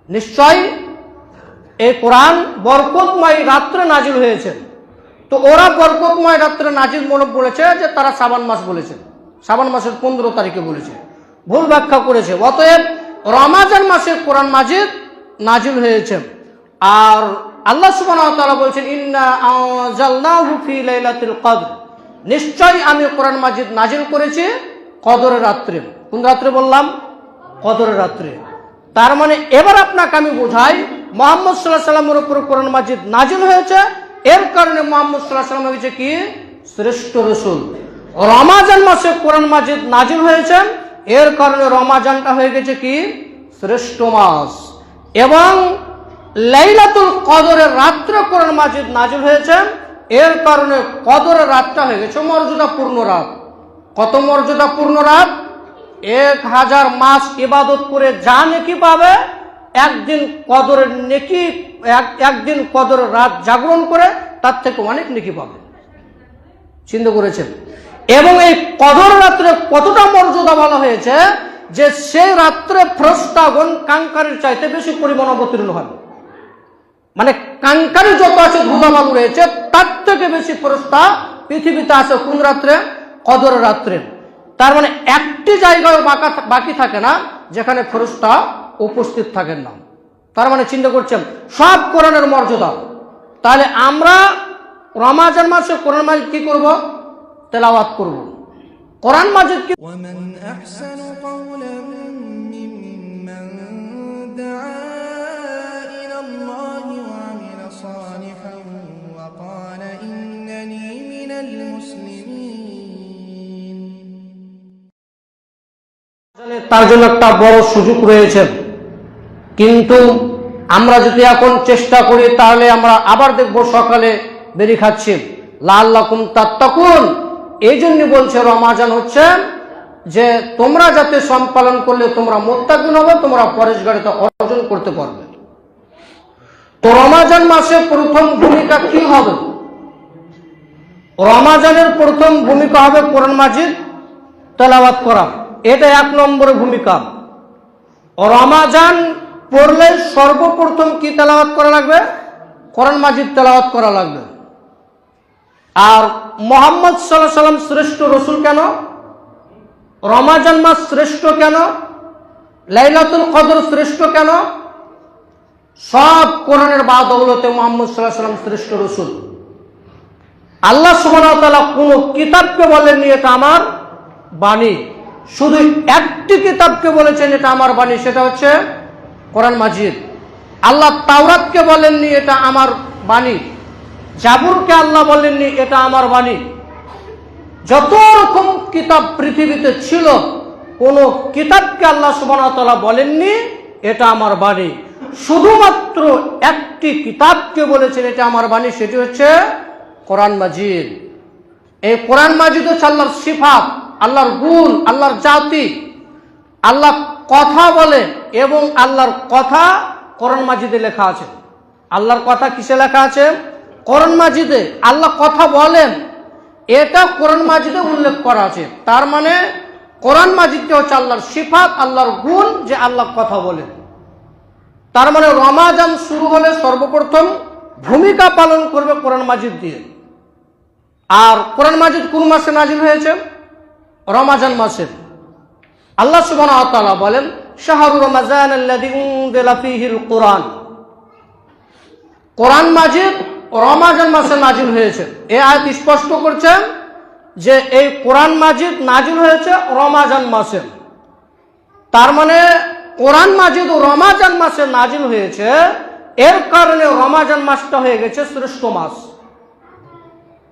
নিশ্চয় এই কোরআন বরকতময় রাত্রে নাজিল হয়েছে। তো ওরা বরকতময় রাত্রে নাজিল মনে বলেছে যে তারা শাবান মাস বলেছে, শাবান মাসের 15 তারিখে বলেছে, ভুল ব্যাখ্যা করেছে। অতএব রমাজান মাসে কোরআন মাজিদ নাজিল হয়েছে। আর আল্লাহ সুবহানাহু ওয়া তাআলা বলছেন ইন্না আনজালনাহু ফি লাইলাতুল কদর, নিশ্চয় আমি কোরআন মাজিদ নাজিল করেছি কদরের রাত্রে। কোন রাত্রে বললাম? কদরের রাত্রে। তার মানে এবার আপনাকে আমি বোঝাই, মুহাম্মদ সাল্লাল্লাহু আলাইহি সাল্লামের উপর কোরআন মাজিদ নাজিল হয়েছে, এর কারণে মুহাম্মদ সাল্লাল্লাহু আলাইহি সাল্লাম হয়েছে কি? শ্রেষ্ঠ রাসূল। রমাজান মাসে কোরআন মাজিদ নাজিল হয়েছে, এর কারণে রমাজানটা হয়ে গেছে কি? শ্রেষ্ঠ মাস। এবং লাইলাতুল কদরের রাত্রে কোরআন মাজিদ নাজিল হয়েছে, এর কারণে কদরের রাতটা হয়ে গেছে মর্যাদাপূর্ণ রাত। কত মর্যাদাপূর্ণ রাত? 1000 মাস ইবাদত করে যা নেকি পাবে, একদিন কদরের নেকি, একদিন কদরের রাত জাগরণ করে তার থেকে অনেক নেকি পাবে। চিন্তা করেছেন? এবং এই কদর রাত্রে কতটা মর্যাদা বলা হয়েছে যে সেই রাত্রে ফেরেশতাগণ কাঙ্কারের চাইতে বেশি পরিমাণ অবতীর্ণ হয়। মানে কাঙ্কারি যত আছে ধুলাবালু রয়েছে, তার থেকে বেশি ফেরেশতা পৃথিবীতে আছে কোন রাত্রে? কদরের রাত্রে। তার মানে একটি জায়গায় বাকি থাকে না যেখানে ফেরেশতা উপস্থিত থাকেন না। তার মানে চিন্তা করছেন সব কোরআনের মর্যাদা। তাহলে আমরা রমাজান মাসে কোরআন মাজিদ কি করব? তেলাওয়াত করব। কোরআন মাজিদ কি ومن أحسن قولا ممن دعا إلى الله وعمل صالحا وقال إنني من المسلمين। তার জন্য একটা বড় সুযোগ রয়েছে, কিন্তু আমরা যদি এখন চেষ্টা করি তাহলে আমরা আবার দেখব সকালে বেরি খাচ্ছি। লাআল্লাকুম তাত্তাকুন, এই জন্য বলছে রমাজান হচ্ছে যে তোমরা যাতে সম্পালন করলে তোমরা মুত্তাকিন হবে, তোমরা পরেশগারিতা অর্জন করতে পারবে। তো রমাজান মাসে প্রথম ভূমিকা কি হবে? রমাজানের প্রথম ভূমিকা হবে কোরআন মাজিদ তেলাওয়াত করা। এটা 1 নম্বর ভূমিকা। রমাজান পড়লে সর্বপ্রথম কি তেলাওয়াত করা লাগবে? কোরআন মাজিদ তেলাওয়াত করা লাগবে। আর মুহাম্মদ সাল্লাল্লাহু আলাইহি সাল্লাম শ্রেষ্ঠ রাসূল কেন? রমাজান মাস শ্রেষ্ঠ কেন? লাইলাতুল কদর শ্রেষ্ঠ কেন? সব কোরআনের বাদৌলতে মুহাম্মদ সাল্লাল্লাহু আলাইহি সাল্লাম শ্রেষ্ঠ রাসূল। আল্লাহ সুবহানাহু ওয়া তাআলা কোন কিতাবকে বলেননি এটা আমার বাণী, শুধু একটি কিতাবকে বলেছেন এটা আমার বাণী, সেটা হচ্ছে কোরআন মাজিদ। আল্লাহ তাওরাতকে বলেননি এটা আমার বাণী, জাবুরকে আল্লাহ বলেননি এটা আমার বাণী। যত রকম কিতাব পৃথিবীতে ছিল, কোন কিতাবকে আল্লাহ সুবহানাহু ওয়া তাআলা বলেননি এটা আমার বাণী। শুধুমাত্র একটি কিতাবকে বলেছেন এটা আমার বাণী, সেটি হচ্ছে কোরআন মাজিদ। এই কোরআন মাজিদ হচ্ছে আল্লাহর সিফাত, আল্লাহর গুণ, আল্লাহর জাতি। আল্লাহ কথা বলে এবং আল্লাহর কথা কোরআন মাজিদে লেখা আছে। আল্লাহর কথা কিসে লেখা আছে? কোরআন মাজিদে। আল্লাহ কথা বলেন, এটা কোরআন মাজিদে উল্লেখ করা আছে। তার মানে কোরআন মাজিদটা হচ্ছে আল্লাহর সিফাত, আল্লাহর গুণ, যে আল্লাহ কথা বলেন। তার মানে রমাজান শুরু হলে সর্বপ্রথম ভূমিকা পালন করবে কোরআন মাজিদ দিয়ে। আর কোরআন মাজিদ কোন মাসে নাজিল হয়েছে? রমাজান মাসে। আল্লাহ সুবহানাহু ওয়া তাআলা বলেন শাহরু রমাজান আল্লাযী উনজিলা ফীহিল কুরআন। কোরআন মাজিদ রমাজান মাসে নাজিল হয়েছে। এই আয়াত স্পষ্ট করছে যে এই কোরআন মাজিদ নাজিল হয়েছে রমাজান মাসে। তার মানে কোরআন মাজিদ রমাজান মাসে নাজিল হয়েছে, এর কারণে রমাজান মাসটা হয়ে গেছে শ্রেষ্ঠ মাস।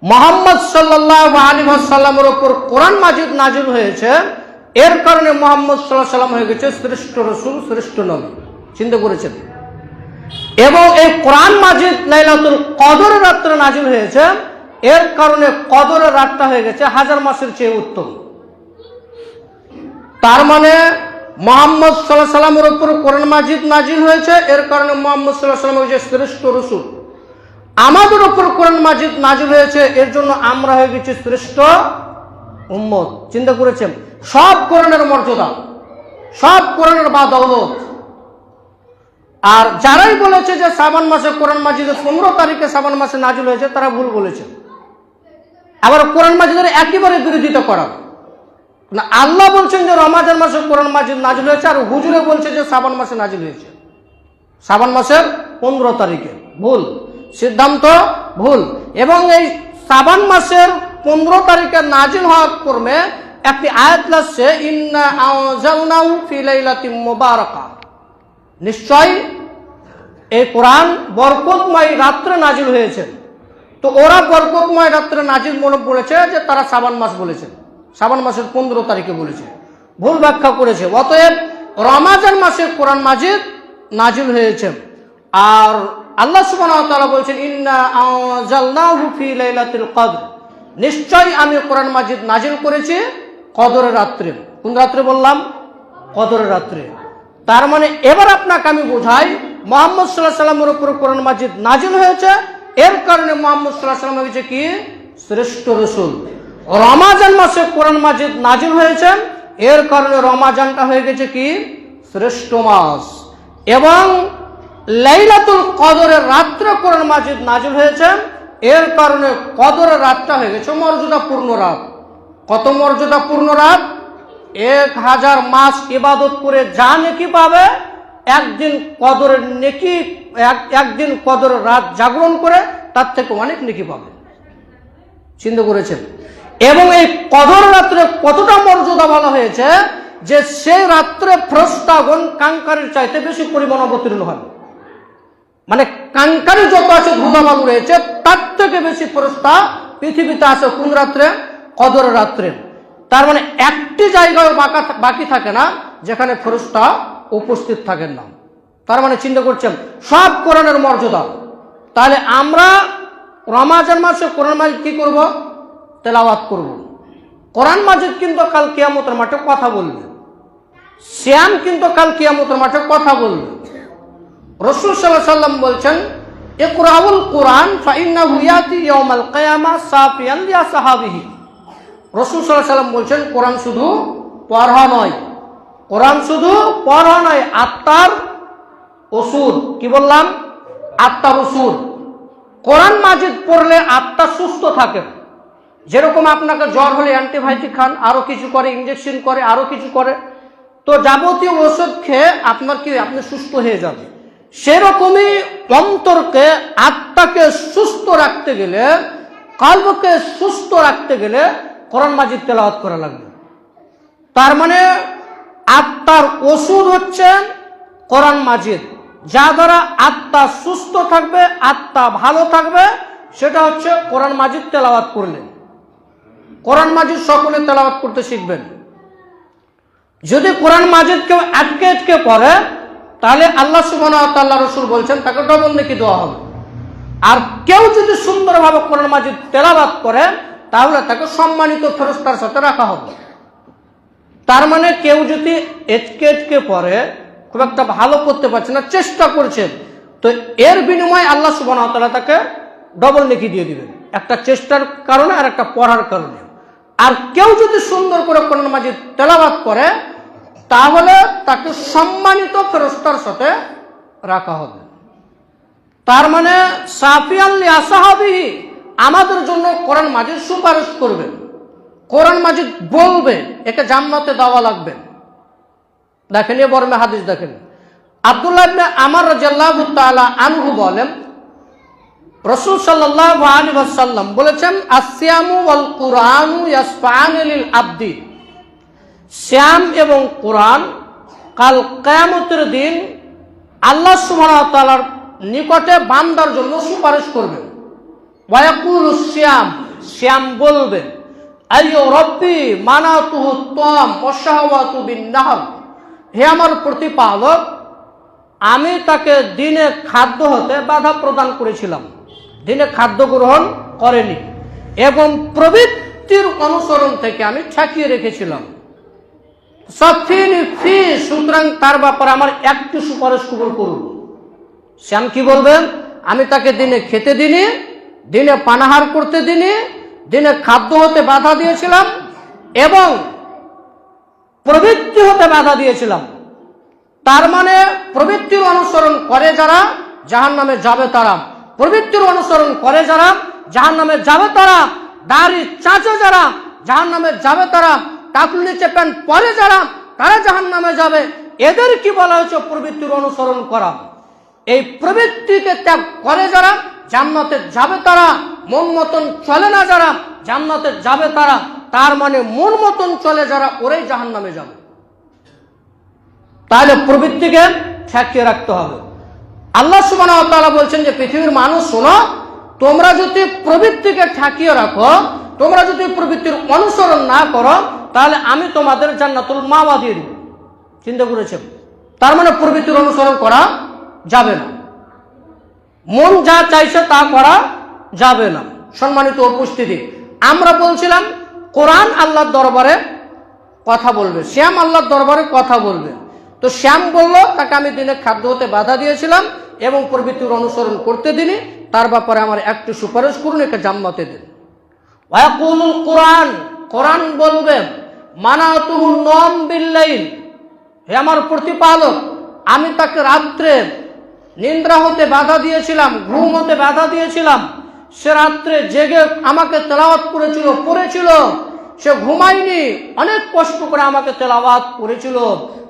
মুহাম্মদ সাল্লাল্লাহু আলাইহি ওয়াসাল্লামের উপর কোরআন মাজিদ নাজিল হয়েছে, এর কারণে মুহাম্মদ সাল্লাল্লাহু আলাইহি ওয়াসাল্লাম হয়ে গেছে শ্রেষ্ঠ রাসূল, শ্রেষ্ঠ নবী। চিন্তা করেছেন? এবং এই কোরআন মাজিদ লাইলাতুল কদরের রাত্রে নাজিল হয়েছে, এর কারণে কদরের রাতটা হয়ে গেছে 1000 মাসের চেয়ে উত্তম। তার মানে মুহাম্মদ সাল্লাল্লাহু আলাইহি ওয়াসাল্লামের উপর কোরআন মাজিদ নাজিল হয়েছে, এর কারণে মুহাম্মদ সাল্লাল্লাহু আলাইহি ওয়াসাল্লাম হয়েছে শ্রেষ্ঠ রাসূল। আমাদের উপর কোরআন মাজিদ নাজিল হয়েছে, এর জন্য আমরা হয়ে গেছি শ্রেষ্ঠ উম্মত। চিন্তা করেছেন? সব কোরআনের মর্যাদা, সব কোরআনের বাদৌলত। আর যারাই বলেছে যে শাবান মাসে কোরআন মাজিদের 15 তারিখে শাবান মাসে নাজিল হয়েছে, তারা ভুল বলেছে। আবার কোরআন মাজিদের একেবারে বিরোধিতা করা না। আল্লাহ বলছেন যে রমজান মাসে কোরআন মাজিদ নাজিল হয়েছে, আর হুজুরে বলছে যে শাবান মাসে নাজিল হয়েছে শাবান মাসের 15 তারিখে। ভুল সিদ্ধান্ত, ভুল। এবং এই শাবান মাসের 15 তারিখে নাজিল হওয়ার ক্রমে একটি আয়াত লাগছে, ইন্না আনজালনাহু ফি লাইলাতিন মুবারাকা, নিশ্চয় এই কোরআন বরকতময় রাত্রে নাজিল হয়েছে। তো ওরা বরকতময় রাত্রে নাজিল মনে বলেছে যে তারা শাবান মাস বলেছে, শাবান মাসের 15 তারিখে বলেছে, ভুল ব্যাখ্যা করেছে। অতএব রমজান মাসে কোরআন মাজিদ নাজিল হয়েছে। আর আল্লাহ সুবহানাহু ওয়া তাআলা বলছেন, ইন্না আনজালনাহু ফি লাইলাতিল কদর, নিশ্চয় আমি কোরআন মাজিদ নাজিল করেছি কদরের রাত্রে। কোন রাত্রে বললাম? কদরের রাত্রে। তার মানে এবার আপনাকে আমি বোঝাই, মুহাম্মদ সাল্লাল্লাহু আলাইহি সাল্লামের উপর কোরআন মাজিদ নাজিল হয়েছে, এর কারণে মুহাম্মদ সাল্লাল্লাহু আলাইহি সাল্লাম হয়েছে কি? শ্রেষ্ঠ রাসূল। রমজান মাসে কোরআন মাজিদ নাজিল হয়েছে, এর কারণে রমজানটা হয়ে গেছে কি? শ্রেষ্ঠ মাস। এবং লাইলাতুল কদরের রাত্রে কোরআন মাজিদ নাজিল হয়েছে, এর কারণে কদরের রাতটা হয়ে গেছে মর্যাদাপূর্ণ রাত। কত মর্যাদাপূর্ণ রাত? 1000 মাস ইবাদত করে যা নেকি পাবে, একদিন কদরের নেকি, একদিন কদরের রাত জাগরণ করে তার থেকে অনেক নেকি পাবে। চিন্তা করেছেন? এবং এই কদর রাত্রে কতটা মর্যাদা বলা হয়েছে যে সেই রাত্রে ফেরেশতাগণ কাঙ্কারের চাইতে বেশি পরিমাণ অবতীর্ণ হয়। মানে কাঙ্কারে যত আছে ধুলাবালু রয়েছে, তার থেকে বেশি ফেরেশতা পৃথিবীতে আছে কোন রাত্রে? কদরের রাত্রে। তার মানে একটি জায়গায় বাকি থাকে না যেখানে ফেরেশতা উপস্থিত থাকেন না। তার মানে চিন্তা করছেন সব কোরআনের মর্যাদা। তাহলে আমরা রমজান মাসে কোরআন মাজিদ কি করব? তেলাওয়াত করব। কোরআন মাজিদ কিন্তু কাল কিয়ামতের মাঠে কথা বলবে। সিয়াম কিন্তু কাল কিয়ামতের মাঠে কথা বলবে। রাসূল সাল্লাল্লাহু আলাইহি সাল্লাম বলছেন, ইকরাউল কোরআন ফাইন্নাহু ইয়াতি ইয়াউমাল কিয়ামা সাফিয়ান লিআসহাবিহি। রাসূল সাল্লাল্লাহু আলাইহি সাল্লাম বলছেন, কোরআন শুধু পড়া নয়, কোরআন শুধু পড়া নয়, আত্মার ওষুধ। কি বললাম? আত্মার ওষুধ। কোরআন মাজিদ পড়লে আত্মা সুস্থ থাকে। যেরকম আপনাকে জ্বর হলে অ্যান্টিবায়োটিক খান, আরো কিছু করে, ইনজেকশন করে, আরো কিছু করে, তো যাবতীয় ওষুধ খেয়ে আপনার কি আপনি সুস্থ হয়ে যাবে। সেরকমই অন্তরকে, আত্মাকে সুস্থ রাখতে গেলে, কলবকে সুস্থ রাখতে গেলে কোরআন মাজিদ তেলাওয়াত করা লাগবে। তার মানে আত্মার ওষুধ হচ্ছে কোরআন মাজিদ। যা দ্বারা আত্মা সুস্থ থাকবে, আত্মা ভালো থাকবে, সেটা হচ্ছে কোরআন মাজিদ তেলাওয়াত করলে। কোরআন মাজিদ সকলে তেলাওয়াত করতে শিখবেন। যদি কোরআন মাজিদ কেউ আটকে আটকে পড়ে, তাহলে আল্লাহ সুবহানাহু ওয়া তাআলা, রাসূল বলছেন তাকে ডবল নেকি দেওয়া হবে। আর কেউ যদি সুন্দরভাবে কোরআন মাজিদ তেলাওয়াত করে, তাহলে তাকে সম্মানিত ফেরেশতার সাথে রাখা হবে। তার মানে কেউ যদি এটকে এটকে পড়ে, খুব একটা ভালো করতে পারছে না, চেষ্টা করছে, তো এর বিনিময়ে আল্লাহ সুবহানাহু ওয়া তাআলা তাকে ডবল নেকি দিয়ে দিবেন, একটা চেষ্টার কারণে আর একটা পড়ার কারণে। আর কেউ যদি সুন্দর করে কোরআন মাজিদ তেলাওয়াত করে, তাহলে তাকে সম্মানিত ফেরেশতার সাথে রাখা হবে। তার মানে সাফিয়ান লিআসহাবিহি, আমাদের জন্য কোরআন মাজিদ সুপারিশ করবে, কোরআন মাজিদ বলবে, একে জান্নাতে দেওয়া লাগবে। দেখেন এ বর্মে হাদিস দেখেন, আব্দুল্লাহ ইবনে আমর রাদিয়াল্লাহু তাআলা আনহু বলেন, রাসূল সাল্লাল্লাহু আলাইহি ওয়াসাল্লাম বলেছেন, আসিয়ামু ওয়াল কুরআনু ইয়াসফাআনি লিল আবদি, সিয়াম এবং কোরআন কাল কিয়ামতের দিন আল্লাহ সুবহানাহু ওয়া তাআলার নিকটে বান্দার জন্য সুপারিশ করবে। ওয়া ইয়াকুলু সিয়াম, সিয়াম বলবে, আইয়ু রব্বি মানাতুহু তাম ওয়া শাহওয়াতু বিন নাহর, হে আমার প্রতিপালক, আমি তাকে দিনে খাদ্য হতে বাধা প্রদান করেছিলাম, দিনে খাদ্য গ্রহণ করেনি, এবং প্রবৃত্তির অনুসরণ থেকে আমি ঠেকিয়ে রেখেছিলাম। সাফিনি ফি, সুতরাং তার ব্যাপারে আমার একটু সুপারিশ কবুল করুন। শ্যাম কি বলবেন? আমি তাকে দিনে খেতে দিনি, দিনে পানাহার করতে দিনি, দিনে খাদ্য হতে বাধা দিয়েছিলাম, এবং প্রবৃত্তি হতে বাধা দিয়েছিলাম। তার মানে প্রবৃত্তির অনুসরণ করে যারা জাহান্নামে যাবে তারা, প্রবৃত্তির অনুসরণ করে যারা জাহান্নামে যাবে তারা, দাড়ি চাচে যারা জাহান্নামে যাবে তারা, টাকুর নিচে প্যান্ট পরে যারা তারা জাহান্নামে যাবে। এদের কি বলা হচ্ছে? প্রবৃত্তির অনুসরণ করা। এই প্রবৃত্তিকে ত্যাগ করে যারা জান্নাতে যাবে তারা, মন মতন চলে না যারা জান্নাতে যাবে তারা। তার মানে মন মতন চলে যারা ওরাই জাহান্নামে যাবে। তাহলে প্রবৃত্তিকে ঠেকিয়ে রাখতে হবে। আল্লাহ সুবহানাহু ওয়া তাআলা বলছেন যে পৃথিবীর মানুষ শোনো, তোমরা যদি প্রবৃত্তিকে ঠেকিয়ে রাখো, তোমরা যদি প্রবৃত্তির অনুসরণ না করো, তাহলে আমি তোমাদের জান্নাতুল মাওয়া দিয়ে দেব। চিন্তা করেছেন? তার মানে প্রবৃত্তির অনুসরণ করা যাবে না, মন যা চাইছে তা করা যাবে না। সম্মানিত উপস্থিতি, আমরা বলছিলাম কোরআন আল্লাহর দরবারে কথা বলবে, শ্যাম আল্লাহর দরবারে কথা বলবে। তো শ্যাম বলল তাকে আমি দিনে খাদ্য হতে বাধা দিয়েছিলাম এবং প্রবৃত্তির অনুসরণ করতে দিনি, তার ব্যাপারে আমার একটু সুপারিশ করুন, একে জান্নাতে দিন। ওয়াকুলুল কোরআন, কোরআন বলবে মানাতুহু নম বিল্লাইল, হে আমার প্রতিপালক, আমি তাকে রাত্রে নিদ্রা হতে বাধা দিয়েছিলাম, ঘুম হতে বাধা দিয়েছিলাম। সে রাত্রে জেগে আমাকে তেলাওয়াত করেছিল, পড়েছিল, সে ঘুমায়নি, অনেক কষ্ট করে আমাকে তেলাওয়াত করেছিল।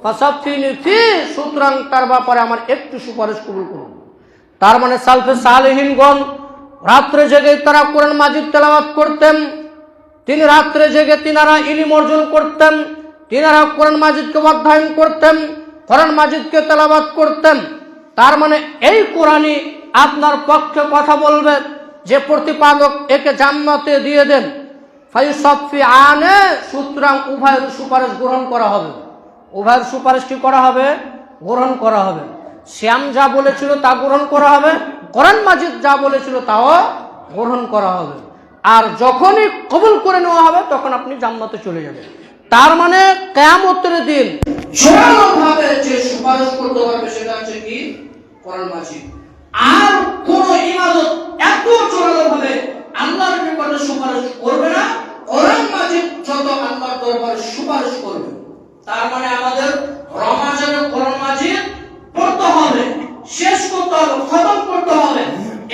ফাসাফিনি ফি, সুতরাং তার ব্যাপারে আমার একটু সুপারিশ কবুল করুন। তার মানে সালফে সালেহিনগণ রাত্রে জেগে তারা কোরআন মাজিদ তেলাওয়াত করতেন। তিনি রাত্রে জেগে তিনারা ইলম অর্জন করতেন, তিনারা কোরআন মাজিদকে অধ্যয়ন করতেন, কোরআন মাজিদকে তেলাওয়াত করতেন। তার মানে এই কোরআনই আপনার পক্ষে কথা বলবে যে প্রতিপালক একে জান্নাতে দিয়ে দেন। ফায়ুসাফি আনে, সুতরাং উভয়ের সুপারিশ গ্রহণ করা হবে। উভয়ের সুপারিশ কি করা হবে? গ্রহণ করা হবে। শ্যাম যা বলেছিল তা গ্রহণ করা হবে, কোরআন মাজিদ যা বলেছিল তাও গ্রহণ করা হবে। আর যখনই কবুল করে নেওয়া হবে তখন আপনি জান্নাতে চলে যাবেন। তার মানে কিয়ামতের দিন জোরালোভাবে যে সুপারিশ করতে পারবে সেটা হচ্ছে কি? কোরআন মাজিদ। আর কোন ইবাদত এত জোরালোভাবে আল্লাহর নিকটে সুপারিশ করবে না কোরআন মাজিদ যত আল্লাহর দরবারে সুপারিশ করবে। তার মানে আমাদের রমাজানে কোরআন মাজিদ পড়তে হবে, শেষ করতে হবে, খতম করতে হবে।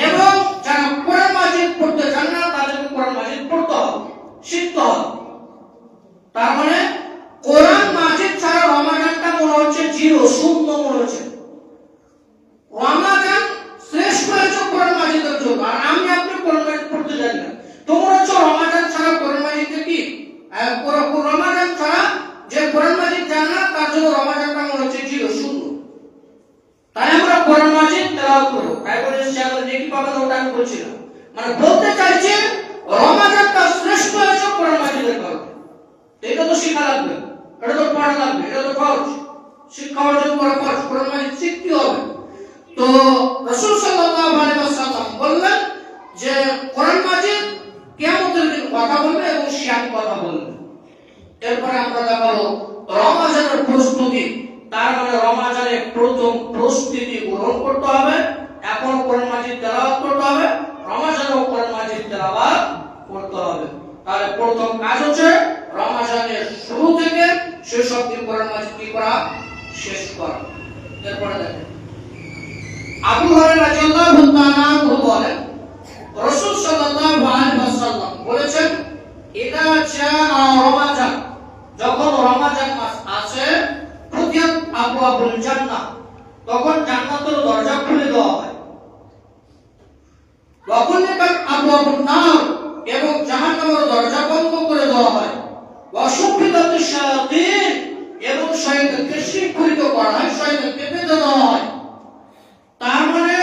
এবং যারা কোরআন মাজিদ পড়তে জানে না তাদেরকে কোরআন মাজিদ পড়তে হবে, শিখতে হবে। তার মানে কোরআন মাজিদ ছাড়া রমাজানটা মনে হচ্ছে জিরো, শূন্য মনে হচ্ছে। রমাজান শ্রেষ্ঠ হয়েছে কোরআন মাজিদের জন্য, আর আমি আপনি কোরআন মাজিদ পড়তে জানি না। তো মনে হচ্ছে রমাজান ছাড়া কোরআন মাজিদ কি? রমাজান ছাড়া যে কোরআন মাজিদ জানে না তার জন্য রমাজানটা মনে হচ্ছে জিরো, শূন্য। তাই আমরা কোরআন মাজিদ তেলাওয়াত করব, তাই বলে সে আমরা নেকি পাবেন ওটা আমি বলছি না। মানে বলতে চাইছে রমাজানটা শ্রেষ্ঠ হয়েছে কোরআন মাজিদের কারণে। এটা তো শিক্ষা লাগবে, এটা তো পড়া লাগবে, এটা তো ফরজ, শিক্ষা অর্জন করা ফরজ, কোরআন মাজিদ শিখতে হবে। তো রাসূল সাল্লাল্লাহু আলাইহি ওয়াসাল্লাম বললেন যে কোরআন মাজিদ কিয়ামতের দিন কথা বলবে এবং শ্যাম কথা বলবে। এরপরে আমরা দেখাবো রমাজানের প্রস্তুতি। তার মানে রমাজানে প্রথম প্রস্তুতি গ্রহণ করতে হবে, এখন কোরআন মাজিদ তেলাওয়াত করতে হবে, রমাজানেও কোরআন মাজিদ তেলাওয়াত করতে হবে। তাহলে প্রথম কাজ হচ্ছে রমাজানের শুরু থেকে শেষ অবধি কোরআন মাজিদ কি করা? শেষ করা। এরপরে দেখেন আবু হুরায়রা রাদিয়াল্লাহু তাআলা আনহু বলেন রাসূল সাল্লাল্লাহু আলাইহি ওয়াসাল্লাম বলেছেন, এটা রমাজান, যখন রমাজান মাস আসে ফুতিহাত আবওয়াবুল জান্নাহ, তখন জান্নাতের দরজা খুলে দেওয়া হয়। ওয়াকুলিকাত আবওয়াবুন নার, এবং জাহান্নামের দরজা বন্ধ করে দেওয়া হয়। ওয়াশুফিদাতিশ শায়াতিন, এবং শয়তানকে শিক্ষিত করা হয়, শয়তানকে বেঁধে দেওয়া হয়। তার মানে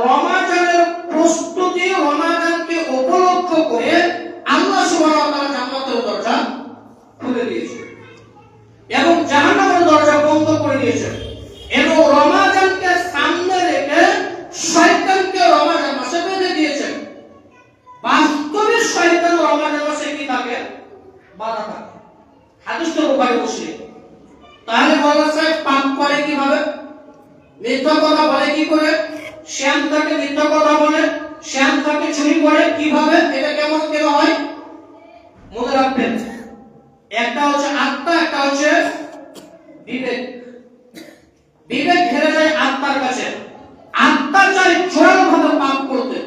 রমাজানের প্রস্তুতি, রমাজানকে উপলক্ষ করে আল্লাহ সুবহানাহু ওয়া তাআলা জান্নাতের দরজা খুলে দিয়েছেন এবং জাহান্নামের দরজা বন্ধ করে দিয়েছেন। এবং রমাজানকে সামনে রেখে শয়তানকে রমাজান মাসে বেঁধে দিয়েছেন। বাস্তবে শয়তান রমাজান মাসে কি থাকে? বাধা থাকে। হাদিসটা বুখারী মুসলিম। তাহলে মাওলানা সাহেব পাপ করে কিভাবে? মিথ্যা কথা বলে কি করে? শ্যাম তাকে মিথ্যা কথা বলে, শ্যাম তাকে চুরি করে কিভাবে? এটা কেমন কেন হয় মনে রাখবেন। একটা হচ্ছে আত্মা, একটা হচ্ছে বিবেক। বিবেক হেরে যায় আত্মার কাছে। আত্মা চাই জোরালো ভাবে পাপ করতে।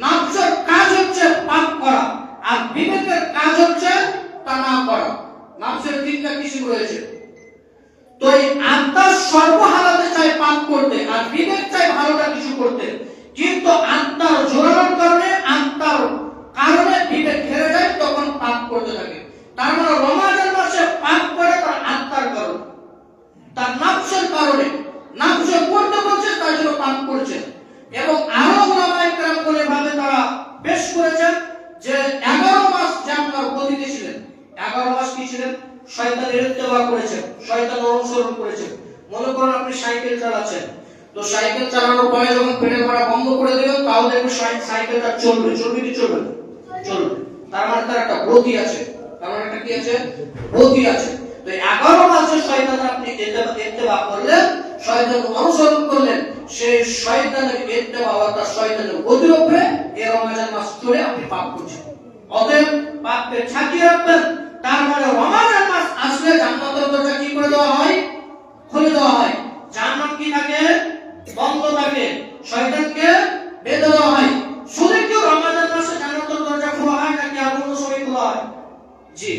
নফসের কাজ হচ্ছে পাপ করা, আর বিবেকের কাজ হচ্ছে তা না করা। নফসের তিনটা কিছু রয়েছে। তো এই আত্মা সর্বহালাতে চাই পাপ করতে, আর বিবেক চাই ভালোটা কিছু করতে। কিন্তু আত্মার জোরালোর কারণে, আত্মার কারণে বিবেক হেরে যায়, তখন পাপ করতে থাকে। তার মানে রমজান মাসে পাপ করে তার আত্মার কারণে, তার নফসের কারণে। নফসে করতে বলছে তার জন্য পাপ করছে। এবং আরো ওলামায়ে কেরাম বলে ভাবে তারা পেশ করেছেন যে 11 মাস যে আপনার গতিতে ছিলেন, 11 মাস কি ছিলেন? শয়তানের ইত্তেবা করেছেন, শয়তানের অনুসরণ করেছেন। মনে করেন আপনি সাইকেল চালাচ্ছেন, তো সাইকেল চালানোর পরে যখন পেডেল মারা বন্ধ করে দিবেন, তাও দেখবেন সাইকেলটা চলবে। চলবে কি চলবে? চলবে। তার মানে তার একটা গতি আছে। তার মানে একটা কি আছে? গতি আছে। তো 11 মাসে শয়তান আপনি ইত্তেবা করলেন, শয়তান অনুসরণ করলেন, সেই শয়তানের ইত্তেবা অর্থাৎ শয়তানের গতির উপরে এই রমজান মাস চলে আপনি পাপ করছেন। অতএব পাপকে ছাকিয়ে রাখবেন। তার মানে রমজান মাস আসলে জান্নাতের দরজা কি করে দেওয়া হয়? খুলে দেওয়া হয়। জান্নাত কি থাকে? বন্ধ থাকে। শয়তানকে বেঁধে দেওয়া হয়। শুধু কি রমজান মাসে জান্নাতের দরজা খোলা হয় নাকি আর অন্য সময় খোলা হয়? জি,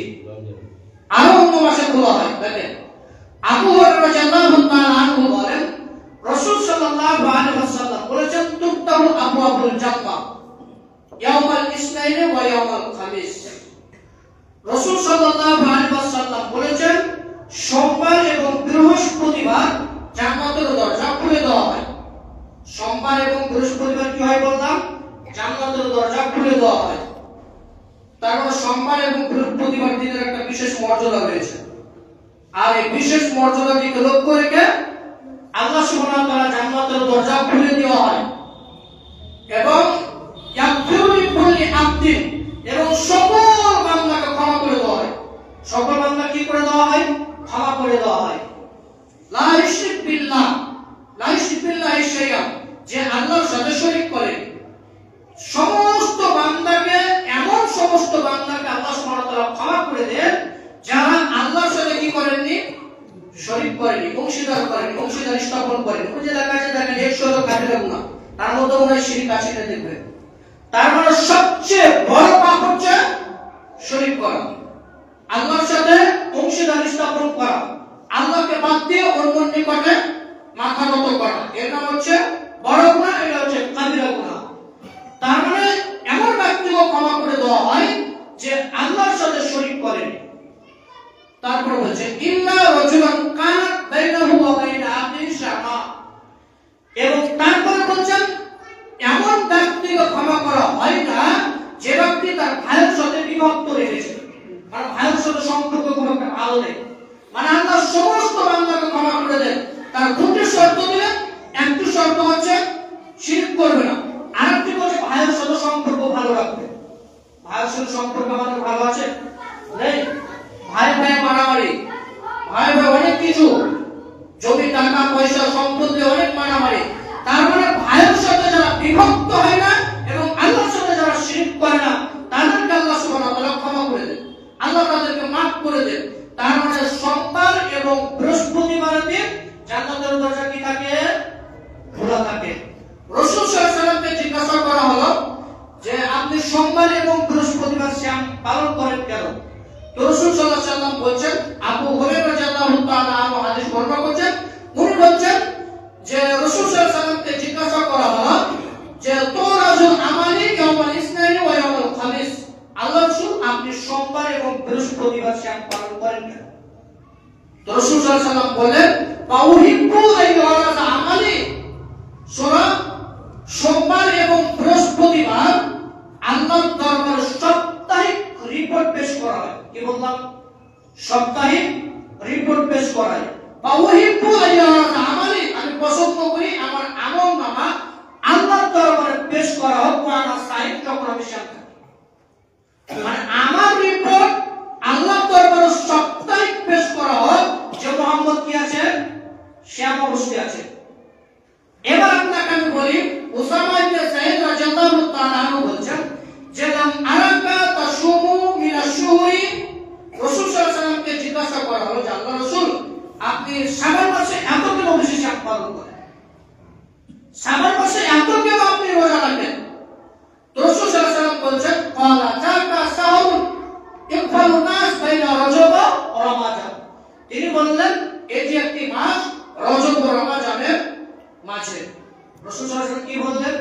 আরো অন্য মাসে খোলা হয়। দেখেন, আবু হুরায়রা রাদিয়াল্লাহু তাআলা আনহু বলেন, রাসূল সাল্লাল্লাহু আলাইহি ওয়াসাল্লাম বলেছেন, তুফতাহু আবওয়াবুল জান্নাহ ইয়াওমাল ইসনাইনি ওয়া ইয়াওমাল খামিস। রাসূল সাল্লাল্লাহু আলাইহি ওয়াসাল্লাম বলেছেন, সোমবার এবং বৃহস্পতিবার জান্নাতের দরজা খুলে দেওয়া হয়। সোমবার এবং বৃহস্পতিবার কি হয় বললাম? জান্নাতের দরজা খুলে দেওয়া হয়। তার মানে সোমবার এবং বৃহস্পতিবার দিনের একটা বিশেষ মর্যাদা রয়েছে। আর এই বিশেষ মর্যাদা দিকে লক্ষ্য রেখে আল্লাহ সুবহানাহু ওয়া তাআলা জান্নাতের দরজা খুলে দেওয়া হয়। এবং ইয়াগফিরু লিকুল্লি আবদিন, এবং সকল বান্দাকে ক্ষমা করে দেওয়া হয়। সকল বান্দা কি করে দেওয়া হয়? ক্ষমা করে দেওয়া হয়। লা ইশরিক বিল্লাহি শাইআ, যে আল্লাহর সাথে শরীক করে সমস্ত বান্দাকে, এমন সমস্ত বান্দাকে আল্লাহ সুবহানাহু ওয়া তাআলা ক্ষমা করে দেন যারা আল্লাহর সাথে কি করেননি? শরীক করেনি, অংশীদার করেনি, অংশীদার স্থাপন করেনি। ওই যে দেখা যায়, দেখেন 100 কাফের গুনাহ, তার মধ্যে মনে হয় শিরক আছে না, দেখবেন। তার মানে সবচেয়ে বড় পাপ হচ্ছে শরীক করা, আল্লাহর সাথে অংশীদার স্থাপন করা, আল্লাহকে বাদ দিয়ে অন্য নিকটে মাথা নত করা। এর নাম হচ্ছে বড় গুনাহ, এটা হচ্ছে কাবিরা গুনাহ। তার মানে এমন ব্যক্তিকে ক্ষমা করে দেওয়া হয় যে আল্লাহর সাথে শরীক করেনি। তারপর বলছে, ইল্লা রাজুলান কানাত বাইনাহু ওয়া বাইনা আখিহি শামা, এবং তারপর বলছেন এমন ব্যক্তিকে ক্ষমা করা হয় না যে ব্যক্তি তার ভাইয়ের সাথে বিভক্ত রেখেছে, মানে ভাইয়ের সাথে সম্পর্ক কোনো একটা ভালো নেই। মানে আল্লাহ সমস্ত বান্দাকে ক্ষমা করে দেন। তার দুটি শর্ত দিলেন, একটি শর্ত হচ্ছে শিরক করবে না, আরেকটি হচ্ছে ভাইয়ের সাথে সম্পর্ক ভালো রাখবে। ভাইয়ের সাথে সম্পর্ক আমাদের ভালো আছে? নেই। ভাই ভাই মারামারি, ভাই ভাই অনেক কিছু, জমি টাকা পয়সা সম্পত্তি অনেক মারামারি। তার মানে ভাইয়ের সাথে যারা বিভক্ত হয় না এবং আল্লাহর সাথে যারা শিরক করে না, তাদেরকে আল্লাহ সুবহানাহু ওয়া তাআলা ক্ষমা করে দেন, আল্লাহ তাদেরকে মাফ করে দেন। তার মানে সোমবার এবং বৃহস্পতিবারের দিন জান্নাতের দরজা কি থাকে? খোলা থাকে। রাসূল সাল্লাল্লাহু আলাইহি ওয়াসাল্লামকে জিজ্ঞাসা করা হলো যে আপনি সোমবার এবং বৃহস্পতিবার সিয়াম পালন করেন কেন? তো রাসূল সাল্লাল্লাহু আলাইহি ওয়াসাল্লাম বলেন, আবু হুরায়রা রাদিয়াল্লাহু তাআলা আনহু হাদিস বর্ণনা করেছেন, উনি বলেন যে রাসূল সাল্লাল্লাহু আলাইহি ওয়াসাল্লামকে জিজ্ঞাসা করা হলো যে তুরাজুল আমালি ইয়াওমাল ইসনাইনি ওয়া ইয়াওমাল খামিস, আল্লাহ রাসূল আপনি সোমবার এবং বৃহস্পতিবার সিয়াম পালন করেন কেন? তো রাসূল সাল্লাল্লাহু আলাইহি ওয়াসাল্লাম বলেন, ফাউহিব্বু আইয়ুরাজা আমালি, শোনো, সোমবার এবং বৃহস্পতিবার আল্লাহর দরবারে সাপ্তাহিক রিপোর্ট পেশ করা হয়। কি বললাম? সাপ্তাহিক রিপোর্ট পেশ করা হয়। ফাউহিব্বু আইয়ুরাজা আমালি, আমি পছন্দ করি আমার আমলনামা আল্লাহর দরবারে পেশ করা হোক, ওয়ানা সাইম, যখন আমি সিয়াম থাকি। মানে আমার রিপোর্ট আল্লাহর দরবারে সাপ্তাহিক পেশ করা হোক যে মুহাম্মদ কি আছে? সিয়াম অবস্থায় আছে। এবার আপনাকে আমি বলি, উসামা ইবনে যায়েদ রাদিয়াল্লাহু তাআলা আনহু বলেন যে লাম আরাকা তাসুমু মিনাশ শুহরি, রাসূল সাল্লাল্লাহু আলাইহি ওয়াসাল্লামকে জিজ্ঞাসা করা হলো যে আল্লাহর রাসূল আপনি শাবান মাসে এত কেন বেশি সিয়াম শাবান মাসে এত কেন আপনি রোজা রাখেন? তো রাসূল সাল্লাল্লাহু আলাইহি ওয়াসাল্লাম বলেছেন, ক্বালা জাকা সাহুর ইকফালুন নাস বাইনা রজব ওয়া রমাজান। তিনি বললেন, এটি একটি মাস রজব ও রমজানের মাঝে। রাসূল সাল্লাল্লাহু আলাইহি ওয়াসাল্লাম কি বললেন?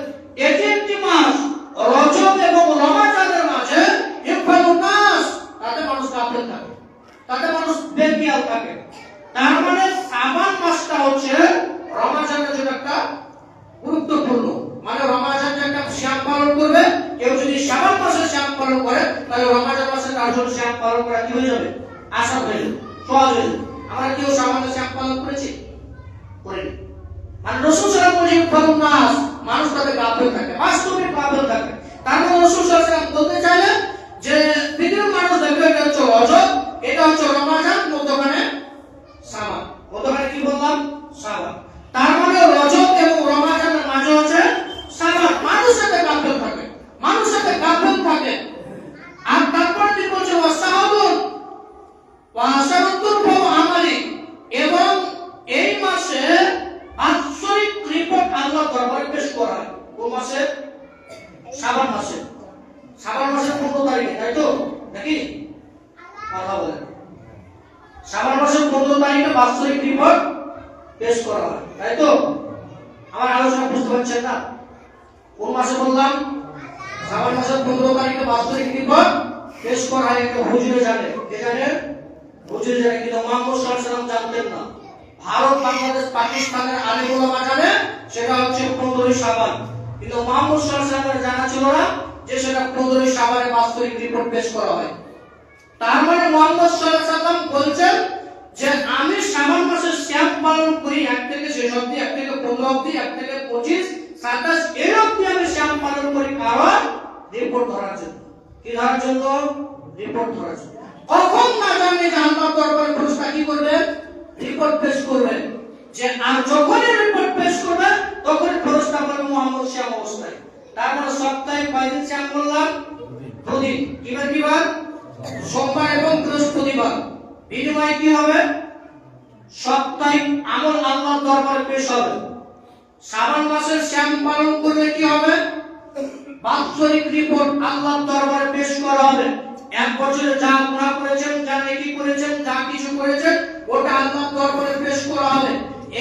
এটি একটি মাস রজব এবং রমজানের মাঝে, ইকফালুন নাস, তাতে মানুষ গাফিল থাকে, তাতে মানুষ বেখেয়াল থাকে। তার মানে শাবান মাসটা হচ্ছে রমজানের জন্য একটা গুরুত্বপূর্ণ, মানে রমজান যে একটা শ্যাম পালন করবে, কেউ যদি শাবান মাসে শ্যাম পালন করে তাহলে রমজান মাসে তার জন্য শ্যাম পালন করা কি হয়ে যাবে? আসান হয়ে যাবে, সহজ হয়ে যাবে। আমরা কেউ শাবান মাসে শ্যাম পালন করেছি? করিনি। মানে রাসূল সাল্লাল্লাহু আলাইহি ওয়াসাল্লাম নাস, মানুষ তাদের গাফিল থাকে, বাস্তবিক গাফিল থাকে। তার মানে রাসূল সাল্লাল্লাহু আলাইহি ওয়াসাল্লাম বলতে চাইলেন যে পৃথিবীর মানুষ দেখবে এটা হচ্ছে রজব, এটা হচ্ছে রমজান, মধ্যখানে শাবান। মধ্যখানে কি বললাম? শাবান। তার মানে রজব এবং রমজানের মাঝে হচ্ছে শাবান। মানুষ এতে গাফিল থাকে, মানুষ এতে গাফিল থাকে। আর তারপর কি বলছে? ওয়াসাহাবুন ওয়াসারুতুল আমালি, এবং এই মাসে বাৎসরিক রিপোর্ট আল্লাহর দরবারে পেশ করা হয়। কোন মাসে? শাবান মাসে। শাবান মাসের 15 তারিখে, তাই তো নাকি? কথা বলেন। শাবান মাসের 15 তারিখে বাৎসরিক রিপোর্ট পেশ করা হয়, তাই তো? আমার আলোচনা বুঝতে পারছেন না? কোন মাসে বললাম? শাবান মাসের 15 তারিখে বাৎসরিক রিপোর্ট পেশ করা হয়। একটা হুজুরে জানে, কে জানে? হুজুরে জানে, কিন্তু মুহাম্মদ সাল্লাল্লাহু আলাইহি ওয়াসাল্লাম জানতেন না। ভারত, বাংলাদেশ, পাকিস্তানের আলেম ওলামা জানে সেটা হচ্ছে 15 শাবান, কিন্তু মুহাম্মদ সাল্লাল্লাহু আলাইহি ওয়াসাল্লামের জানা ছিল না যে সেটা 15 শাবানে বাৎসরিক রিপোর্ট পেশ করা হয়। তার মানে মুহাম্মদ সাল্লাল্লাহু আলাইহি ওয়াসাল্লাম বলছেন যে আমি শাবান মাসে শ্যাম পালন করি 1 থেকে শেষ অবধি, 1 থেকে 15 অবধি, 1 থেকে 25, 27 এর অবধি আমি শ্যাম পালন করি, কারণ রিপোর্ট ধরার জন্য। কি ধরার জন্য? রিপোর্ট ধরার জন্য। কখন না জানি যে আল্লাহর দরবারে ফেরেশতা কি করবেন? রিপোর্ট পেশ করবেন। যে আর যখনই রিপোর্ট পেশ করবে তখন ফেরেশতা বলবে মুহাম্মদ শ্যাম অবস্থায়। তার মানে সপ্তাহে কয়দিন শ্যাম করলাম? 2 দিন। কিবার কিবার? সোমবার এবং বৃহস্পতিবার। বিনিময়ে কি হবে? সাপ্তাহিক আমল আল্লাহর দরবারে পেশ হবে। শাবান মাসের শ্যাম পালন করলে কি হবে? বাৎসরিক রিপোর্ট আল্লাহর দরবারে পেশ করা হবে। এক বছরে যা গুনাহ করেছেন, যা নেকি করেছেন, যা কিছু করেছেন, ওটা আল্লাহর দরবারে পেশ করা হবে।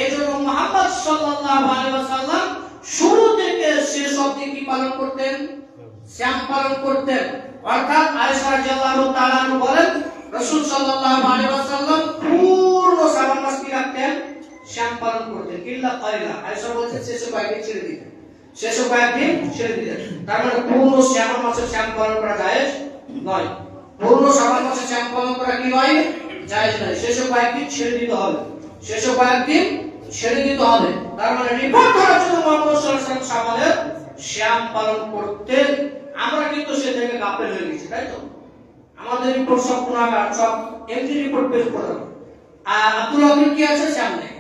এইজন্য মুহাম্মদ সাল্লাল্লাহু আলাইহি ওয়াসাল্লাম শুরু থেকে শেষ অবধি কি পালন করতেন? শ্যাম পালন করতেন। অর্থাৎ আয়েশা রাদিয়াল্লাহু তাআলা বলেন, রাসূল সাল্লাল্লাহু আলাইহি ওয়াসাল্লাম পূর্ণ শাবান মাস কি রাখতেন? শ্যাম পালন করতেন। ইল্লা কালিলা, আয়েশা বলছেন শেষে কয়েকদিন ছেড়ে দিতেন, শেষে কয়েকদিন ছেড়ে দিতেন। তার মানে পূর্ণ শাবান মাসে শ্যাম পালন করা জায়েজ নয়। পূর্ণ শাবান মাসে শ্যাম পালন করা কি নয়? জায়েজ নয়। শেষে কয়েকদিন ছেড়ে দিতে হবে, শেষে কয়েকদিন ছেড়ে দিতে হবে। তার মানে রিপোর্ট ধরার জন্য মুহাম্মদ সাল্লাল্লাহু আলাইহি ওয়াসাল্লাম শাবানের শ্যাম পালন করতেন। আমরা কিন্তু সে থেকে গাফেল হয়ে গেছি, তাই তো? আমাদের রিপোর্ট সব গুনাহগার, সব এমনি রিপোর্ট পেশ করে। আর আব্দুল হাকিম কি আছে? শ্যাম নেই।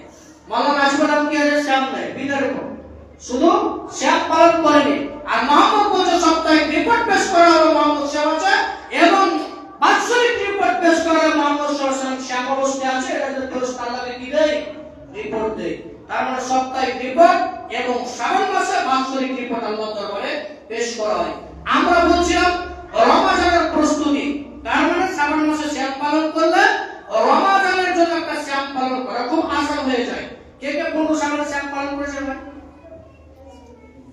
মাওলানা নাজিবুল আলম কি আছে? শ্যাম নেই। বিনা রিপোর্ট, শুধু শ্যাম পালন করেনি। আর মুহাম্মদ বলছে সপ্তাহে রিপোর্ট পেশ করা হলো মুহাম্মদ শ্যাম আছে, এবং বাৎসরিক রিপোর্ট পেশ করা হলো মুহাম্মদ সাল্লাল্লাহু আলাইহি ওয়াসাল্লাম শ্যাম অবস্থায় আছে। এটা যে ফেরেশতা আল্লাহকে কি দেয়? রিপোর্ট দেয়। তার মানে সপ্তাহে রিপোর্ট এবং শাবান মাসে বাৎসরিক রিপোর্ট আল্লাহর দরবারে পেশ করা হয়। আমরা বলছিলাম রমজানের প্রস্তুতি। তার মানে শাবান মাসে শ্যাম পালন করলে রমজানের জন্য একটা শ্যাম পালন করা খুব আসান হয়ে যায়। কে কে পূর্ণ শাবানে শ্যাম পালন করেছেন?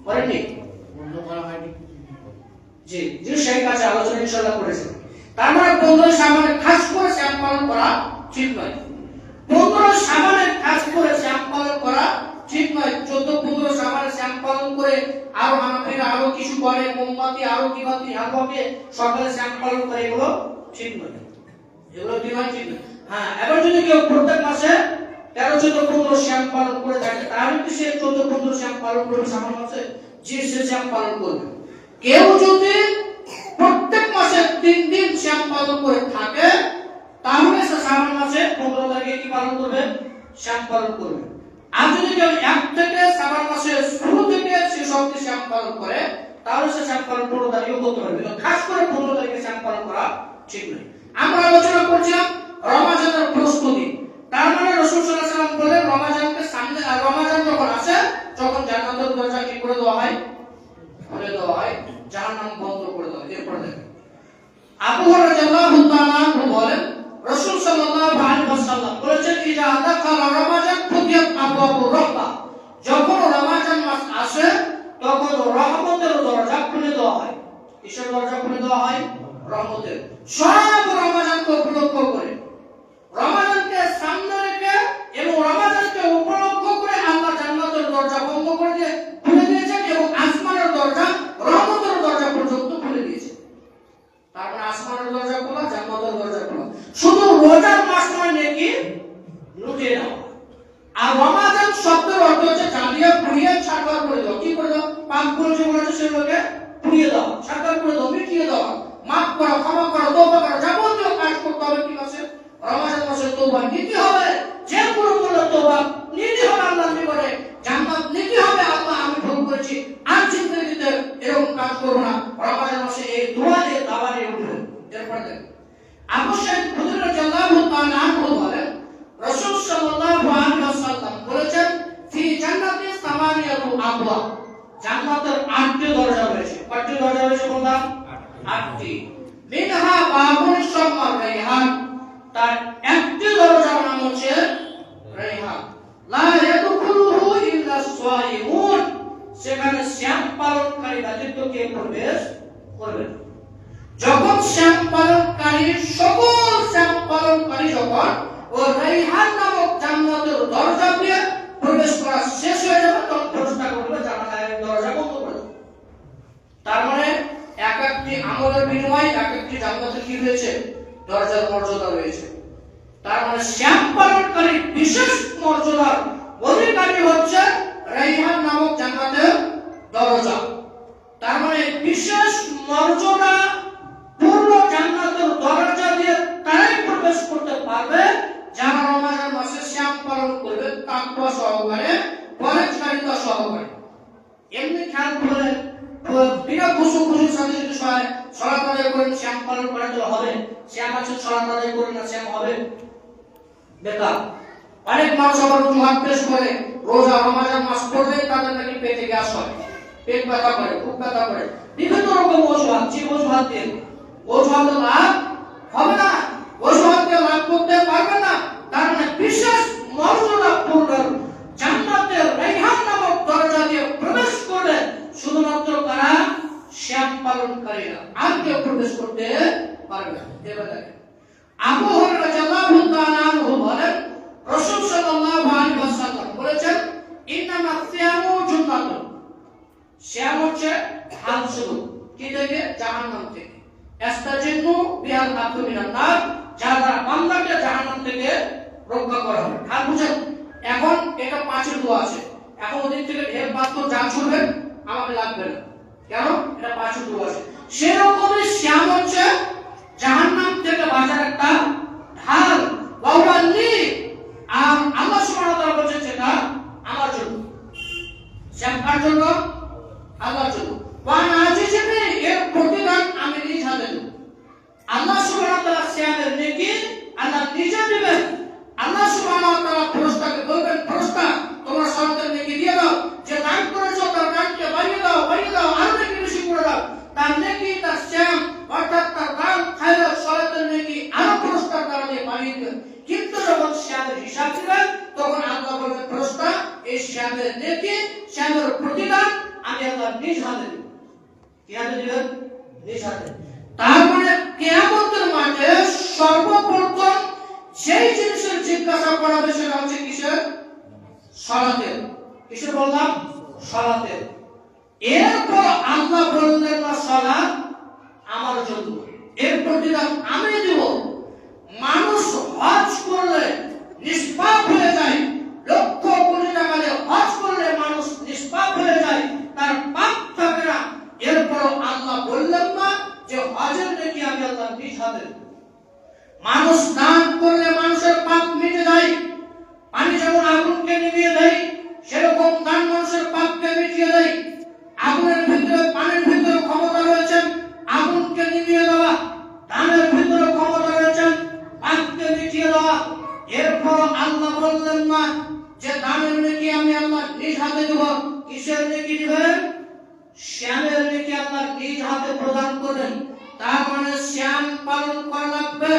করেননি? বন্ধ করা হয়নি। জি জি, সেই কাছে আলোচনা ইনশাআল্লাহ করেছেন। তার মানে 15 শাবানে খাস করে শ্যাম পালন করা ঠিক নয়। 15 শাবানে খাস করে শ্যাম পালন করা ঠিক নয়। 14-15 শাবানে শ্যাম পালন করে আরো হানাফিরা আরো কিছু করে, মোমবাতি আরো কিবাতি হালকাকে সকালে শ্যাম পালন করে, এগুলো ঠিক নয়। এগুলো কি নয়? ঠিক নয়। হ্যাঁ, এবার যদি কেউ প্রত্যেক মাসে 13-14-15 শ্যাম পালন করে থাকে, তাহলে কি সে 14-15 শ্যাম পালন করবে শাবান মাসে? জি, সে শ্যাম পালন করবে। কেউ যদি প্রত্যেক মাসে 3 দিন শ্যাম পালন করে থাকে, তাহলে সে শাবান মাসে 15 তারিখে কি পালন করবে? শ্যাম পালন করবে। আর যদি কেউ 1 থেকে শাবান মাসের শুরু থেকে শেষ অবধি শ্যাম পালন করে, তাহলে সে শ্যাম পালন 15 তারিখে করতে পারবে। কিন্তু খাস করে 15 তারিখে শ্যাম পালন করা ঠিক নয়। আমরা আলোচনা করছিলাম রমজানের প্রস্তুতি। তার মানে রাসূল সাল্লাল্লাহু আলাইহি ওয়াসাল্লাম বলেন রমজানকে সামনে, রমজান যখন আসে তখন জান্নাতের দরজা কি করে দেওয়া হয়? খুলে দেওয়া হয়, জাহান্নাম বন্ধ করে দেওয়া হয়। এরপর দেখেন আবু হুরায়রা রাদিয়াল্লাহু তাআলা আনহু বলেন, রাসূল সাল্লাল্লাহু আলাইহি ওয়াসাল্লাম বলেছেন, ইজা দাখালা রমাজান ফুতিহাত আবওয়াবুর রাহমা, যখন রমজান মাস আসে তখন রহমতের দরজা খুলে দেওয়া হয়। কিসের দরজা খুলে দেওয়া হয়? রহমতের। সব রমজানকে উপলক্ষ করে, রমজানকে সামনে রেখে এবং রমজানকে উপলক্ষ করে আল্লাহ জান্নাতের দরজা বন্ধ করে দিয়ে খুলে দিয়েছেন এবং আসমানের দরজা, রহমতের দরজা পর্যন্ত খুলে দিয়েছেন। তার মানে আসমানের দরজা খোলা, জান্নাতের দরজা খোলা। শুধু রোজার মাস নয় নেকি লুটিয়ে নাও। আর রমাদান শব্দের অর্থ হচ্ছে জ্বালিয়ে পুড়িয়ে ছাড়খার করে দাও। কি করে দাও? পাপ করে যে বলেছে সেগুলোকে পুড়িয়ে দাও, ছাড়খার করে দাও, মিটিয়ে দাও, মাফ করো, ক্ষমা করো, তওবা করো, যাবতীয় কাজ করতে হবে। কি মাসে? রমাদান মাসে তওবা নিতে হবে। যে কোনো মূল্যে তওবা নিতে হবে আল্লাহর নিকটে। জান্নাত নিতে হবে, আল্লাহ আমি ভুল করেছি, আর চিন্তা দিতে এরকম কাজ করব না। রমাদান মাসে এই দোয়া দিয়ে দাওয়া নিয়ে উঠবেন। এরপর দেখেন আবু সাঈদ খুদরি রাদিয়াল্লাহু তাআলা আনহু বলেন, রাসূল সাল্লাল্লাহু আলাইহি ওয়াসাল্লাম বলেছেন, ফি জান্নাতি সামানিয়াতু আবওয়াব, জান্নাতের 8টি দরজা রয়েছে। কয়টি দরজা রয়েছে বললাম? 8টি। মিনহা বাবুন সাম্মা রাইহান, তার একটি দরজার নাম হচ্ছে রাইহান। লা ইয়াদখুলুহু ইল্লা সাইমুন, সেখানে শ্যাম পালনকারী ব্যতীত কেউ প্রবেশ করবে না। যখন শ্যাম পালনকারী, সকল শ্যাম পালনকারী যখন ও রাইহান নামক জান্নাতের দরজা দিয়ে প্রবেশ করা শেষ হয়ে যাবে, তখন চেষ্টা করবে জান্নাতের দরজা বন্ধ করে দেবে। তার মানে এক একটি আমলের বিনিময়ে এক একটি জান্নাতের কি রয়েছে? দরজার মর্যাদা রয়েছে। তার মানে শ্যাম পালনকারী বিশেষ মর্যাদার অধিকারী হচ্ছে রাইহান নামক জান্নাতের দরজা। তার মানে বিশেষ মর্যাদা পূর্ণ জান্নাতের দরজা দিয়ে তারাই প্রবেশ করতে পারবে যারা রমজান মাসে শ্যাম পালন করবে, তাকওয়া সহকারে, পরহেজগারিতা সহকারে। এমনি খেয়াল করে বিনা খুশির সাথে যদি সালাত আদায় করেন, শ্যাম পালন করেন, তো হবে? শ্যাম আছে, সালাত আদায় করেন না, শ্যাম হবে? বেকার। অনেক মানুষ আবার অজুহাত পেশ করে, রোজা রমজান মাস পড়লে তাদের নাকি পেটে গ্যাস হয়, পেট ব্যথা করে, বুক ব্যথা করে, বিভিন্ন রকম অজুহাত। যে অজুহাত দিয়ে অজুহাত লাভ হবে না, অজুহাতকে লাভ করতে পারবে না। তার মানে বিশেষ মর্যাদা পূর্ণ জান্নাতের রাইহান নামক দরজা দিয়ে প্রবেশ করবে শুধুমাত্র কারা? শ্যাম পালনকারীরা, আর কেউ প্রবেশ করতে পারবে না। এবার দেখেন আবু হুরায়রা রাদিয়াল্লাহু তাআলা আনহু বলেন, রাসূল সাল্লাল্লাহু আলাইহি ওয়াসাল্লাম বলেছেন, ইন্নামা সিয়ামু জুন্নাতুন, শ্যাম হচ্ছে ঢাল শুরু কি থেকে? জাহান্নাম থেকে। ইস্তাজিন্নু বিহাল আব্দু মিনান নার, যারা বান্দাকে জাহান্নাম থেকে রক্ষা করা হবে। ঢাল বুঝেন? এখন এটা পাঁচের দোয়া আছে, এখন ওদিক থেকে ঢের পাত্র যা ছুড়বে আমাকে লাগবে না, কেন? এটা পাঁচের দোয়া আছে। সেরকমই শ্যাম হচ্ছে জাহান্নাম থেকে বাঁচার একটা ঢাল। ওয়াওয়াল্লি, আর আল্লাহ সুবহানাহু ওয়া তাআলা বলেছেন সেটা আমার জন্য। শ্যাম কার জন্য? আল্লাহর জন্য। এর প্রতিদান আমি নিজ হাতে দেব। আল্লাহ সুবহানাহু ওয়া তাআলা শ্যামের নেকি আল্লাহ নিজে দিবেন। আল্লাহ সুবহানাহু ওয়া তাআলা ফেরেশতাকে বলবেন, ফেরেশতা তোমরা সালাতের নেকি দিয়ে দাও, যে দান করেছো তার দানকে বাড়িয়ে দাও, আরো নেকি বেশি করে দাও। তার নেকি, তার শ্যাম অর্থাৎ তার দান, খায়রাত, সালাতের নেকি আরো ফেরেশতার দ্বারা দিয়ে বাড়িয়ে দিবেন। কিন্তু যখন শ্যামের হিসাব দিবেন তখন আল্লাহ বলবেন, ফেরেশতা এই শ্যামের নেকি, শ্যামের প্রতিদান আমি আল্লাহ নিজ হাতে দেব। কি হাতে দিবেন? নিজ হাতে। তার মানে কিয়ামতের মাঠে সর্বপ্রথম সেই জিনিসের জিজ্ঞাসা করা হবে সেটা হচ্ছে কিসের? সালাতের। কিসের বললাম? সালাতের। এরপর আল্লাহ বললেন না সালাত আমার জন্য, এর প্রতিদান আমি দেব। মানুষ হজ করলে নিষ্পাপ হয়ে যায়, লক্ষ কোটি টাকা দিয়ে হজ করলে মানুষ নিষ্পাপ হয়ে যায়, তার পাপ থাকে না। এরপর আল্লাহ বললেন না যে হজের নেকি আমি আল্লাহ নিজ হাতে দেব। মানুষ দান করলে মানুষের পাপ মিটে যায়, পানি যেমন আগুনকে নিভিয়ে দেয় সেরকম দান মানুষের পাপকে মিটিয়ে দেয়। আগুনের ভিতরে, পানির ভিতরে ক্ষমতা রয়েছে আগুনকে নিভিয়ে দেওয়া, দানের ভিতরে ক্ষমতা রয়েছে পাপকে মিটিয়ে দেওয়া। এরপর আল্লাহ বললেন না যে দানের নেকি আমি আল্লাহ নিজ হাতে দেব। কি দিবেন? শ্যামের নেকি আল্লাহ নিজ হাতে প্রদান করবেন। তার মানে শ্যাম পালন করা লাগবে,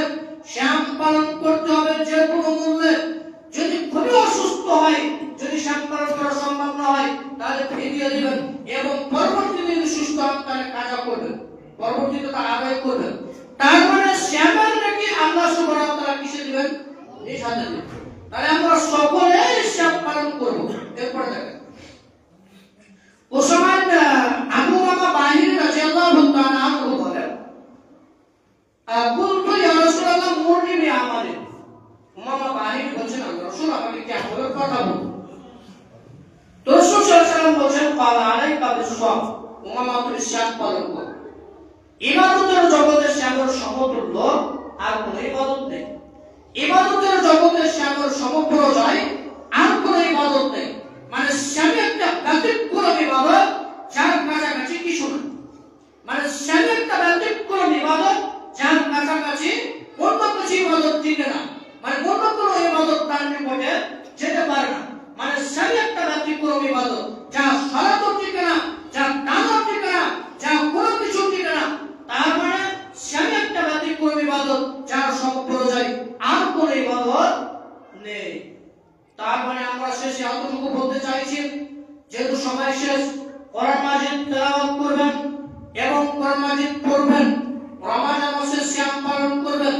শ্যাম পালন করতে হবে যে কোনো মূল্যে। যদি খুবই অসুস্থ হয়, যদি শ্যাম পালন করা সম্ভব না হয়, তাহলে ফিরিয়ে দিবেন এবং পরবর্তীতে যদি সুস্থ হন তাহলে কাজা করবেন, পরবর্তীতে তা আদায় করবেন। তার মানে শ্যামের নেকি আল্লাহ সুবহানাহু ওয়া তাআলা কিসে দিবেন? নিজ হাতে দিবেন। তাহলে আমরা সকলে শ্যাম পালন করব। এরপর দেখেন ওসমান আবু বাবা বাহির রাদিয়াল্লাহু তাআলা আনহু বলেন, কুলতু ইয়া রাসূলুল্লাহ মুরনি বিআমালি। উমামা বাহির বলেন, রাসূল আমাকে কি আমলের কথা বলুন। তো রাসূল সাল্লাল্লাহু আলাইহি ওয়াসাল্লাম বলেন, ক্বালা আলাইকা বিস-সাওম। উমামা তুমি শ্যাম পালন করো। ইবাদতের জগতে শ্যামের সমতুল্য আর কোনো ইবাদত নেই। ইবাদতের জগতে শ্যামের সমপর্যায় আর কোনো ইবাদত নেই। মানে শ্যামে একটা ব্যতিক্রম ইবাদত, যার কাছাকাছি কিছু না। মানে শ্যামে একটা ব্যতিক্রম ইবাদত, যার কাছাকাছি অন্য কিছু ইবাদত টিকে না। মানে অন্য কোনো ইবাদত তার নিকটে যেতে পারে না। মানে শ্যামে একটা ব্যতিক্রম ইবাদত, যা সালাতও টিকে না, যা নামাজও টিকে না, যা কোনো কিছু টিকে না। তার মানে শ্যামে একটা ব্যতিক্রম ইবাদত, যার সমপর্যায় আর কোনো ইবাদত নেই। তার মানে আমরা শেষে এতটুকু বলতে চাইছি, যেহেতু সময় শেষ, কোরআন মাজিদ তেলাওয়াত করবেন এবং কোরআন মাজিদ পড়বেন, রমজান মাসে সিয়াম পালন করবেন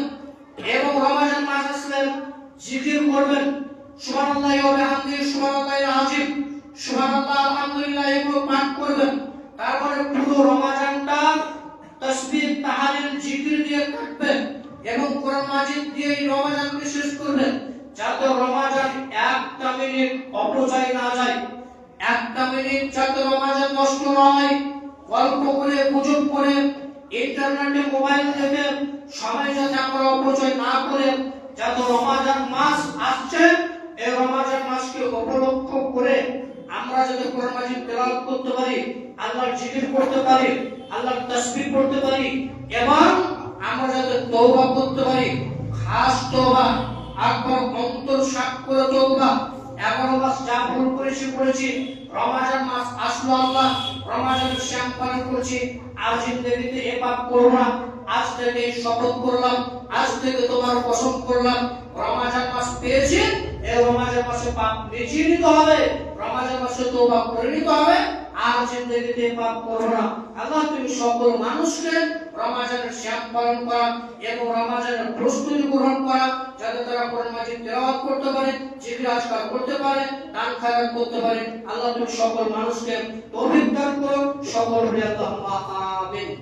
এবং রমজান মাস আসলে জিকির করবেন, সুবহানাল্লাহি ওয়া বিহামদিহি সুবহানাল্লাহিল আযীম, সুবহানাল্লাহ আলহামদুলিল্লাহ এগুলো পাঠ করবেন। তারপরে পুরো রমজানটা তাসবিহ তাহলিল জিকির দিয়ে কাটবেন এবং কোরআন মাজিদ দিয়ে এই রমজানকে শেষ করবেন, যাতে রমজান একটা মিনিট অপচয় না যায়, একটা মিনিট যাতে রমজান নষ্ট না হয়। গল্প করে, গুজব করে, ইন্টারনেটে মোবাইল দেখে সময় যাতে আমরা অপচয় না করে, যাতে রমজান মাস আসছে, এই রমজান মাসকে উপলক্ষ করে আমরা যাতে কোরআন মাজিদ তেলাওয়াত করতে পারি, আল্লাহর জিকির করতে পারি, আল্লাহর তাসবিহ পড়তে পারি এবং আমরা যাতে তওবা করতে পারি, খাস তওবা, আকবার অন্তর সাফ করে তওবা। 11 মাস যা ভুল করেছি, রমজান মাস আসলো, আল্লাহ রমজানের শ্যাম পালন করছি, আর জিন্দেগিতে এ পাপ করব না। আজ থেকে শপথ করলাম, আজ থেকে তোমার কসম করলাম, রমজান মাস পেয়েছি, এই রমজান মাসে পাপ মিটিয়ে নিতে হবে, রমজান মাসে তওবা করে নিতে হবে, আর জিন্দেগিতে পাপ করব না। আল্লাহ তুমি সকল মানুষকে রমজানের শ্যাম পালন করা এবং রমজানের প্রস্তুতি গ্রহণ করা, যাতে তারা কোরআন মাজিদ তেলাওয়াত করতে পারে, জিকির আজকার করতে পারে, দান খায়রাত করতে পারে। আল্লাহ তুমি সকল মানুষকে তৌফিক দান করো, সকল আল্লাহুম্মা আমিন।